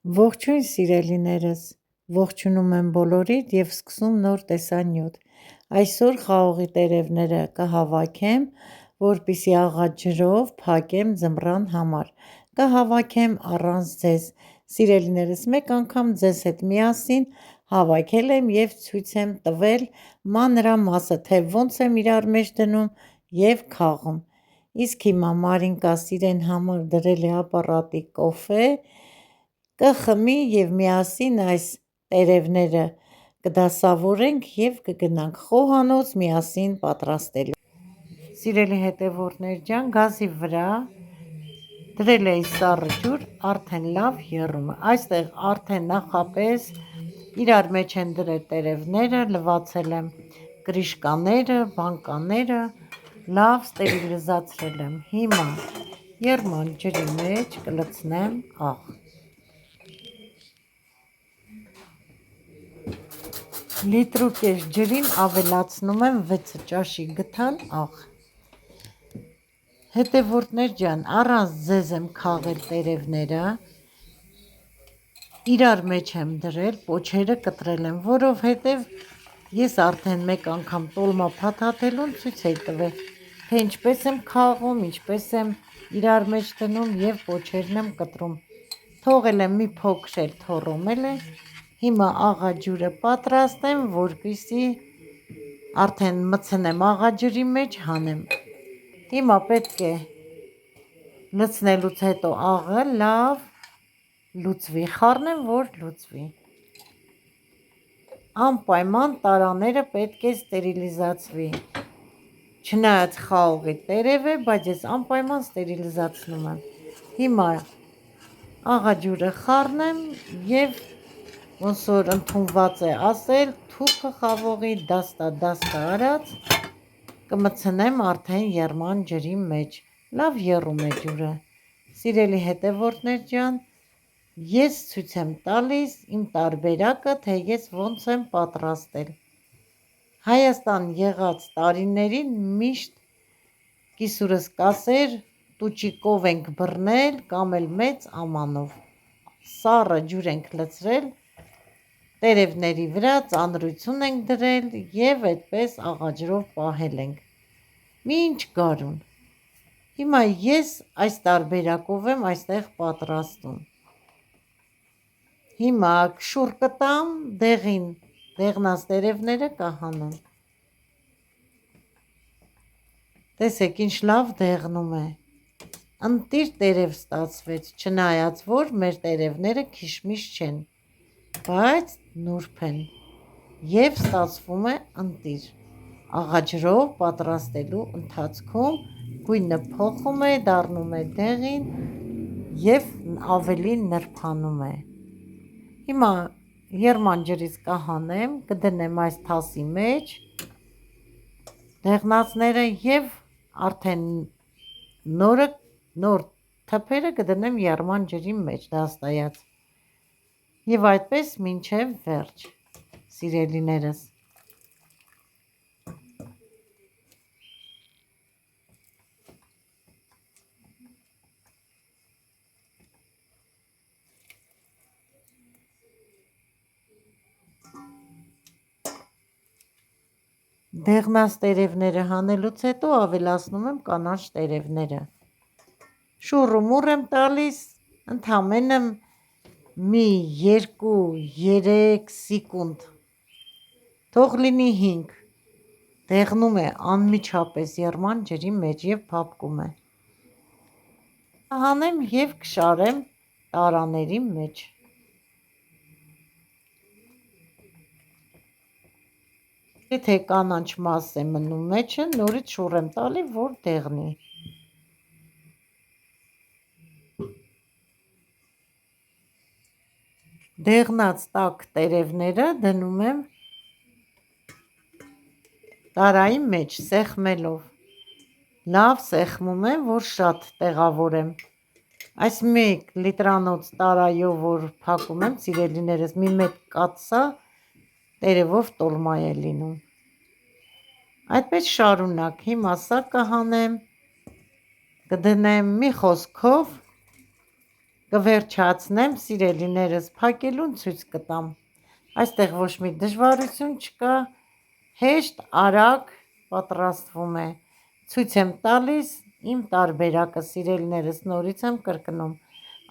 Ողջույն սիրելիներս, ողջունում եմ բոլորիդ և սկսում նոր տեսանյութ։ Այսօր խաղողի տերևները կհավաքեմ, որպեսզի աղաջ ջրով փակեմ ձմռան համար։ Կհավաքեմ առանց ձեզ։ Սիրելիներս, մեկ անգամ ձեզ հետ միասին հավաքել եմ և ցույց եմ տվել մանրամասը, թե ոնց եմ իրար մեջ դնում և քաղում։ Իսկ հիմա Մարինկա իրեն համար դրել է ապառատի կոֆե, կխմի և միասին այս տերևները կդասավորենք և կգնանք խոհանոց միասին պատրաստելու։ Սիրելի հետևորդներ ջան, գազի վրա դրել էի սառը ջուր, արդեն լավ եռում է։ Այստեղ արդեն նախապես իրար մեջ են դրել տերևները, լվացել եմ կրիշկաները, բանկաները, լավ ստերիլիզացրել եմ։ Հիմա եռման ջրի մեջ կլցնեմ աղ։ Լիտրուկես ջրին ավելացնում եմ 6 ճաշի գթան աղ։ Հետևորդներ ջան, առանց ձեզ եմ քաղել տերևները, իրար մեջ եմ դրել, պոչերը կտրել եմ, որովհետև ես արդեն մեկ անգամ տոլմա փաթաթելուն ցույց էի տվել, թե ինչպես եմ քաղում, ինչպես եմ իրար մեջ դնում և պոչերն եմ կտրում։ Թողել եմ մի փոքր էլ թոռոմել է։ Հիմա աղաջուրը պատրաստեմ, որպեսզի արդեն մտցնեմ աղաջրի մեջ, հանեմ։ Հիմա պետք է լցնելուց հետո աղը լավ լուծվի, խառնեմ, որ լուծվի։ Անպայման տարաները պետք է ստերիլիզացվի։ Չնայած խաղողի տերև է, բայց ես անպայման ստերիլիզացնում եմ։ Հիմա աղաջուրը խառնեմ և ոնց որ ընդունված է ասել, թուփը խաղողի դաստա արած կմտցնեմ արդեն եռման ջրի մեջ։ Լավ եռում է ջուրը։ Սիրելի հետևորդներ ջան, ես ցույց եմ տալիս իմ տարբերակը, թե ես ոնց եմ պատրաստել։ Հայաստան եղած տարիներին միշտ կիսուրս կասեր տուճիկով ենք բռնել կամ էլ մեծ ամանով։ Սառը ջուր ենք լցրել տերևների վրա, ծանրություն ենք դրել և այդպես աղաջրով պահել ենք մինչ գարուն։ Հիմա ես այս տարբերակով եմ այստեղ պատրաստում։ Հիմա շուռ կտամ դեղին, դեղնած տերևները կհանեմ։ Տեսեք ինչ լավ դեղնում է։ Ընտիր տերև ստացվեց, չնայած որ մեր տերևները քիշմիշ չեն, բայց նուրբ են և ստացվում է ընտիր։ Աղաջրով պատրաստելու ընթացքում գույնը փոխում է, դառնում է դեղին և ավելի նրբանում է։ Հիմա եռման ջրից կհանեմ, կդնեմ այս թասի մեջ դեղնածները և արդեն նոր թփերը կդնեմ եռման ջրի մեջ դաստայած և այդպես մինչև վերջ, սիրելիներս։ Դեղնած տերևները հանելուց հետո ավելացնում եմ կանաչ տերևները։ Շուռումուռ եմ տալիս ընդամենը մի 2-3 սեկունդ, թող լինի 5, դեղնում է անմիջապես եռման ջրի մեջ և փափկում է։ Հանեմ և կշարեմ տարաների մեջ։ Եթե կանաչ մաս է մնում մեջը, նորից շուռ եմ տալի, որ դեղնի։ Դեղնած տաք տերևները դնում եմ տարայի մեջ սեղմելով։ Լավ սեղմում եմ, որ շատ տեղավորեմ։ Այս 1 լիտրանոց տարայով որ փակում եմ, սիրելիներս, մի մեծ կաթսա տերևով տոլմա է լինում։ Այդպես շարունակ, հիմա սա կհանեմ, կդնեմ մի խոսքով կվերջացնեմ սիրելիներս, փակելուն ցույց կտամ։ Այստեղ ոչ մի դժվարություն չկա, հեշտ, արագ պատրաստվում է։ Ցույց եմ տալիս իմ տարբերակը, սիրելիներս, նորից եմ կրկնում։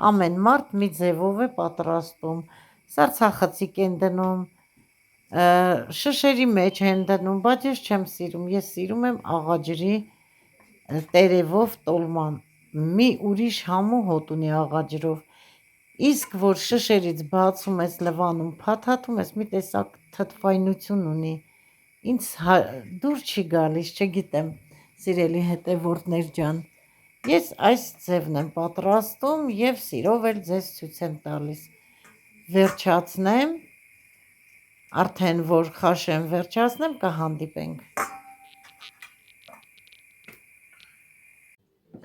Ամեն մարդ մի ձևով է պատրաստում։ Սառցախցիկ են դնում, շշերի մեջ են դնում, բայց ես չեմ սիրում, ես սիրում եմ աղաջրի տերևով տոլման, մի ուրիշ համու հոտ ունի աղաջրով, իսկ որ շշերից բացում ես լվանում, փաթաթում ես, մի տեսակ թթվայնություն ունի, ինձ դուր չի գալիս, չգիտեմ, սիրելի հետևորդներ ջան, ես այս ձևն եմ պատրաստում և սիրով էլ ձեզ ցույց եմ տալիս, վերջացնեմ, արդեն որ խաշեմ վերջացնեմ, կհանդիպենք։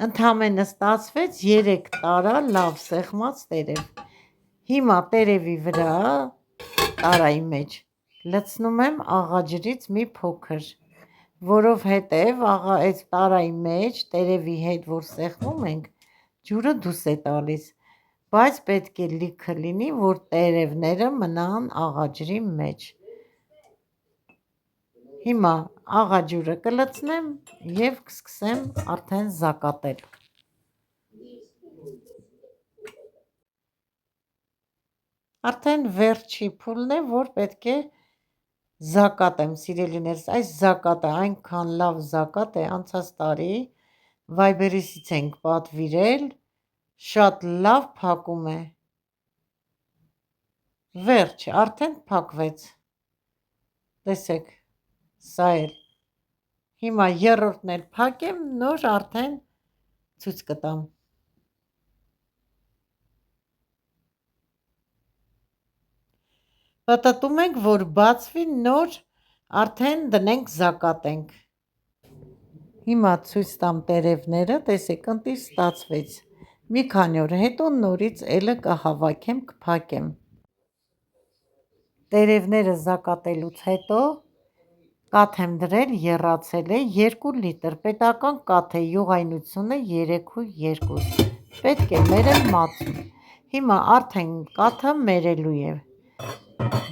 Ընդամենը ստացվեց 3 տարա լավ սեղմած տերև։ Հիմա տերևի վրա, տարայի մեջ, լցնում եմ աղաջրից մի փոքր, որովհետև այս տարայի մեջ տերևի հետ, որ սեղմում ենք, ջուրը դուրս է տալիս, բայց պետք է լիքը լինի, որ տերևները մնան աղաջրի մեջ։ Հիմա աղաջուրը կլցնեմ և կսկսեմ արդեն զակատել։ Արդեն վերջի փուլն է, որ պետք է զակատեմ, սիրելիներս, այս զակատը այնքան լավ զակատ է, անցած տարի Viber-ից ենք պատվիրել, շատ լավ փակում է։ Վերջ, արդեն փակվեց, տեսեք, սա էլ, հիմա երրորդն էլ փակեմ, նոր արդեն ցույց կտամ։ Պտտում ենք, որ բացվի, նոր արդեն դնենք զակատենք։ Հիմա ցույց տամ տերևները, տեսեք, ընտիր ստացվեց, մի քանի օր հետո նորից էլը կհավաքեմ, կփակեմ։ Տերևները զակատելուց հետո կաթ եմ դրել, եռացել է 2 լիտր, պետական կաթ է, յուղայնությունը 3.2, պետք է մերել մածուն։ Հիմա արդեն կաթը մերելու է,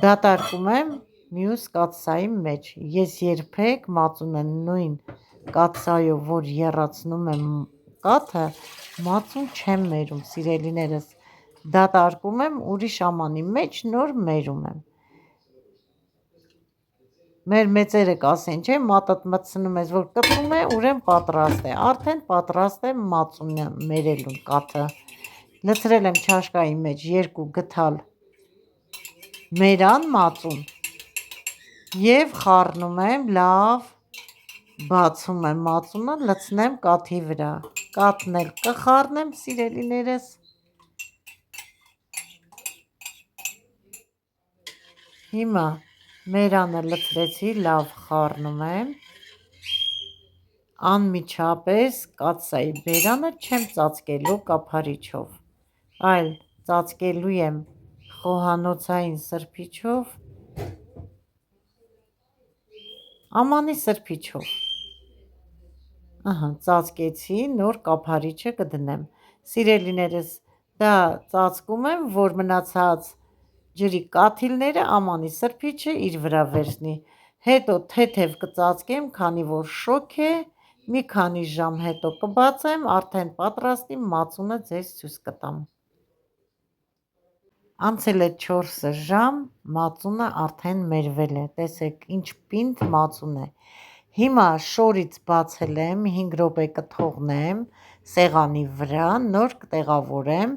դատարկում եմ մյուս կաթսայի մեջ, ես երբեք մածունը նույն կաթսայով, որ եռացնում եմ կաթը, մածուն չեմ մերում, սիրելիներս, դատարկում եմ ուրիշ ամանի մեջ, նոր մերում եմ։ Մեր մեծերը կասեն, չէ, մատդ մտցնում ես, որ կտրում է, ուրեմն պատրաստ է, արդեն պատրաստ է մածունը մերելուն կաթը, լցրել եմ չաշկայի մեջ 2 գդալ մերան մածուն և խառնում եմ, լավ բացում եմ մածունը, լցնեմ կաթի վրա, կաթն էլ կխառնեմ, սիրելիներս, հիմա մերանը լցրեցի, լավ խառնում եմ, անմիջապես կաթսայի բերանը չեմ ծածկելու կափարիչով, այլ ծածկելու եմ խոհանոցային սրբիչով, ամանի սրբիչով, ծածկեցի, նոր կափարիչը կդնեմ, սիրելիներս, դա ծածկում եմ, որ մնացած ջրի կաթիլները ամանի սրբիչը իր վրա վերցնի, հետո թեթև կծածկեմ, քանի որ շոգ է, մի քանի ժամ հետո կբացեմ, արդեն պատրաստի մածունը ձեզ ցույց կտամ։ Անցել է 4 ժամ, մածունը արդեն մերվել է, տեսեք ինչ պինդ մածուն է, հիմա շորից բացել եմ, 5 րոպե կթողնեմ սեղանի վրա, նոր կտեղավորեմ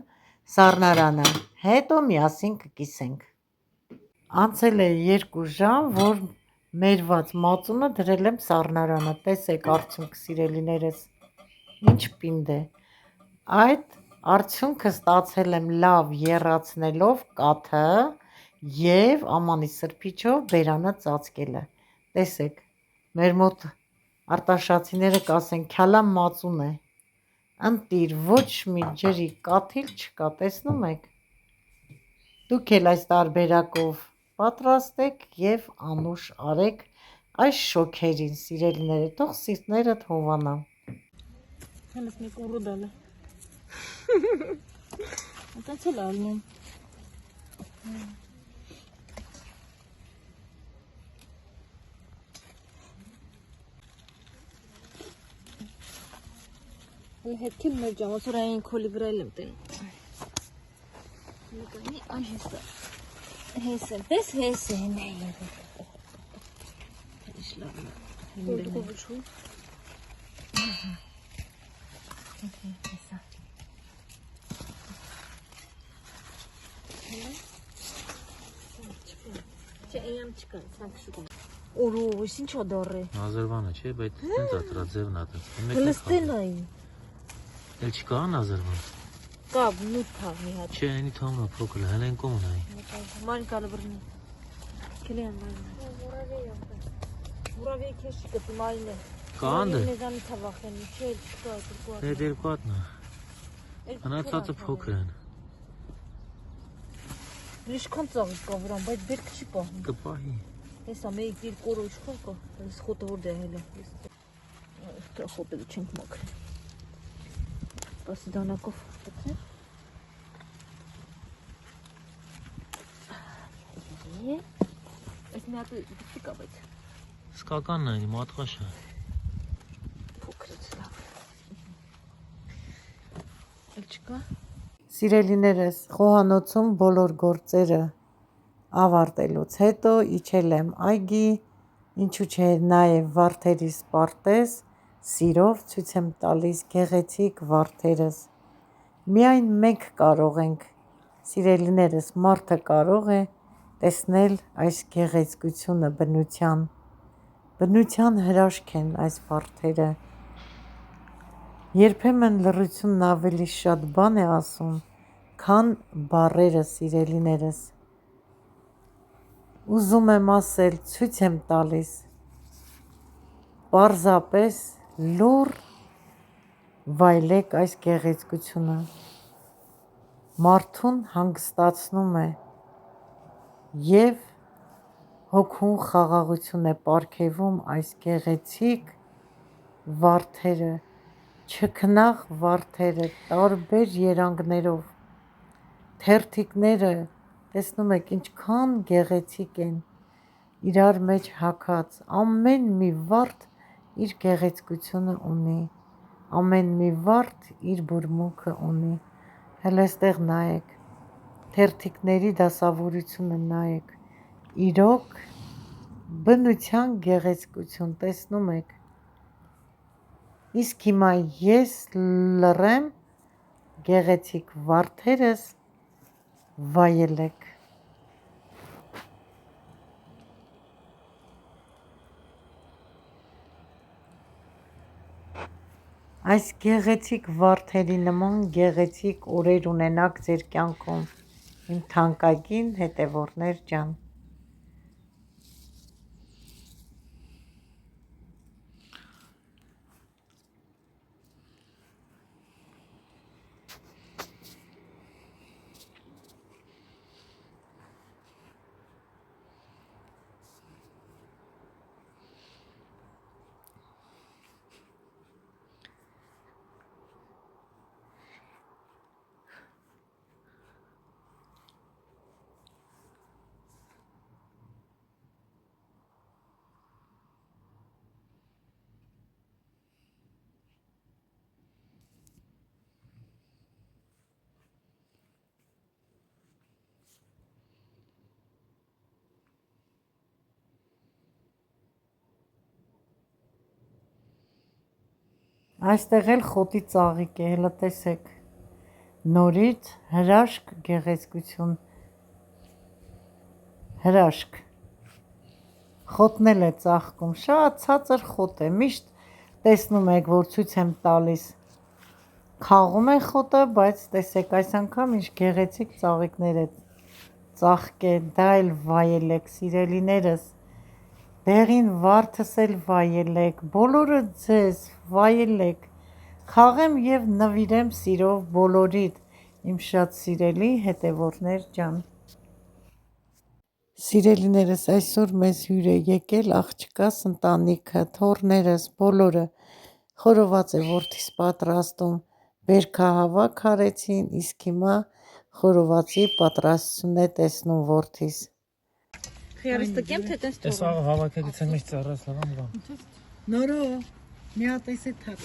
սառնարանը, հետո միասին կկիսենք։ Անցել է 2 ժամ, որ մերված մածունը դրել եմ սառնարանը, տեսեք արդյունքը, սիրելիներս, ինչ պինդ է, այդ արդյունքը ստացել եմ լավ եռացնելով կաթը և ամանի սրբիչով բերանը ծածկելը, տեսեք, մեր մոտ արտաշատիները կասեն քյալա մածուն է, ընտիր, ոչ մի ջրի կաթիլ չկա, տեսնում եք, դուք էլ այս տարբերակով պատրաստեք և անուշ արեք այս շոգերին, սիրելիները, թող սիրտներդ հովանա։ Այդպես էլ ալնում։ Հələ հետքել մեր ճամասոր այն քոլի վրա եմ տենում։ Լեկանի այն հեսը։ Դες հեսը հենայ։ Իշլավ։ Դուքովուչու։ Հեսա։ Չէ, եմ չկա, ցանկ շուկա։ Օրո, ինչ ադառ է։ Ազերբանը չէ, բայց ինձ ատրաձևն ա տես։ Հլստենայ։ Էլ չկա Ազերբան։ Կա նույն թավ մի հատ։ Չէ, այնի թողնա փոքր է, հենց կոմունայի։ Ման կալբրնի։ Կլիան ման։ Մուրավի քեշ կտի մայնը։ Կանդ։ Նեզանի թավախեն, չէ, չկա երկու։ Դե երկուատն է։ Հնացածը փոքր են։ Ինչքան ծաղիկ կա վրան, բայց բերք չի պահում։ Կպահի։ Հեսա մեկ երկու օր իշխան կա, այս խոտը որ դե հելա։ Դա խոտը չենք մաքրել։ Սպասի դանակով տքնի։ Այս մի հատ դիպի կա բայց։ Սկականն է, մատղաշը։ Փոքրից լավ։ Էլ չկա։ Սիրելիներս, խոհանոցում բոլոր գործերը ավարտելուց հետո իջել եմ այգի, ինչու չէ նաև վարդերիս պարտեզ, սիրով ցույց եմ տալիս գեղեցիկ վարդերս։ Միայն մենք կարող ենք, սիրելիներս, մարդը կարող է տեսնել այս գեղեցկությունը բնության հրաշք են այս վարդերը։ Երբեմն լռությունն ավելի շատ բան է ասում, քան բառերը, սիրելիներս։ Ուզում եմ ասել, ցույց եմ տալիս, պարզապես լուռ վայելեք այս գեղեցկությունը, մարդուն հանգստացնում է և հոգուն խաղաղություն է պարգևում այս գեղեցիկ վարդերը, չքնաղ վարդերը, տարբեր երանգներով, թերթիկները, տեսնում եք ինչքան գեղեցիկ են, իրար մեջ հագած, ամեն մի վարդ իր գեղեցկությունը ունի, ամեն մի վարդ իր բուրմունքը ունի, հələ ստեղ նայեք, թերթիկների դասավորությունը նայեք, իրոք բնության գեղեցկություն, տեսնում եք, իսկ հիմա ես լռեմ գեղեցիկ վարդերս վայելեք։ Այս գեղեցիկ վարդերի նման գեղեցիկ օրեր ունենաք ձեր կյանքում, իմ թանկագին հետևորդներ ջան։ Այստեղ էլ խոտի ծաղիկ է, հələ տեսեք, նորից հրաշք գեղեցկություն, հրաշք, խոտն էլ է ծաղկում, շատ ցածր խոտ է, միշտ տեսնում եք, որ ցույց եմ տալիս, քաղում է խոտը, բայց տեսեք այս անգամ ինչ գեղեցիկ ծաղիկներ է ծաղկել, դա էլ վայելեք, սիրելիներս, դեղին վարդս էլ վայելեք, բոլորը ձեզ վայելեք, խաղեմ և նվիրեմ սիրով բոլորիդ, իմ շատ սիրելի հետևորդներ ջան։ Սիրելիներս, այսօր մեզ հյուր է եկել աղջկաս ընտանիքը, թոռներս, բոլորը, խորոված է որդիս պատրաստում, բերքահավաք արեցին, իսկ հիմա խորովածի պատրաստությունն է տեսնում որդիս։ Խիարից տկեմ, թե տես Ես աղը հավաքագից եմ իշ ծառաս լավամ բան։ Նորո, մի հատ էսի թափ։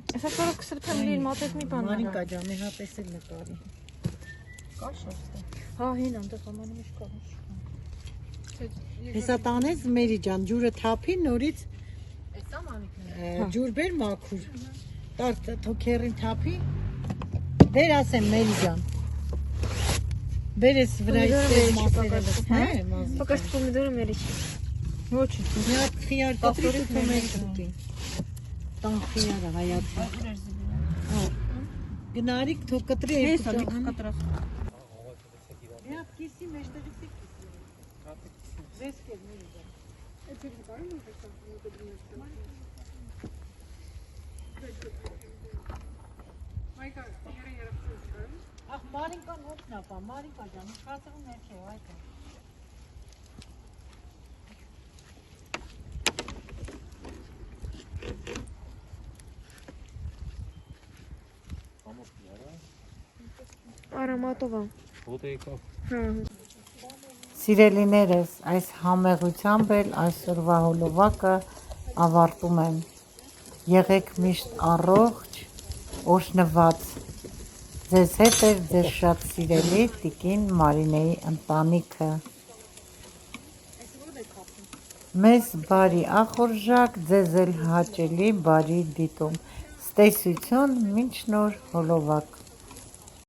Ես ասորով կսրպ եմ լիր մատետ մի բան Մարինկա ջան, մի հատ էսի նկարի։ կաշ ոստե։ Հա, հին անդեղ ամանը միշ կաղաշ։ Հեսա տանես Մերի ջան, ջուրը թափի նորից Էսա մամիկն ջուր բեր մաքուր։ Տար թոքերին թափի։ Բեր ասեմ Մերի ջան։ Բերես վրայից տես մասերը։ Հա, մազի։ Պակաշ պոմիդորը մերիչ։ Ոչի։ Մի հատ խիար կտրի ու մեր ուտի։ Տան խիարը հայացի։ Գնարիք թող կտրի երկու Հեսա ճան։ կտրած։ Մի հատ կիսի մեջտեղից է կիսի։ Ձեզ կեր Մերի ջան։ Ախ, Մարինկան օգնապա, Մարինկա ջան, խածրում ներքև այդ է։ Արամատովա։ Ոտը եկավ։ Հա։ Սիրելիներս, այս համեղությամբ էլ այսօրվա հոլովակը ավարտում եմ։ Եղեք միշտ առողջ, օրհնված։ Ձեզ հետ է ձեր շատ սիրելի տիկին Մարինեի ընտանիքը։ Մեզ բարի ախորժակ, ձեզ էլ հաճելի բարի դիտում։ Ստեսություն, մինչ նոր հոլովակ։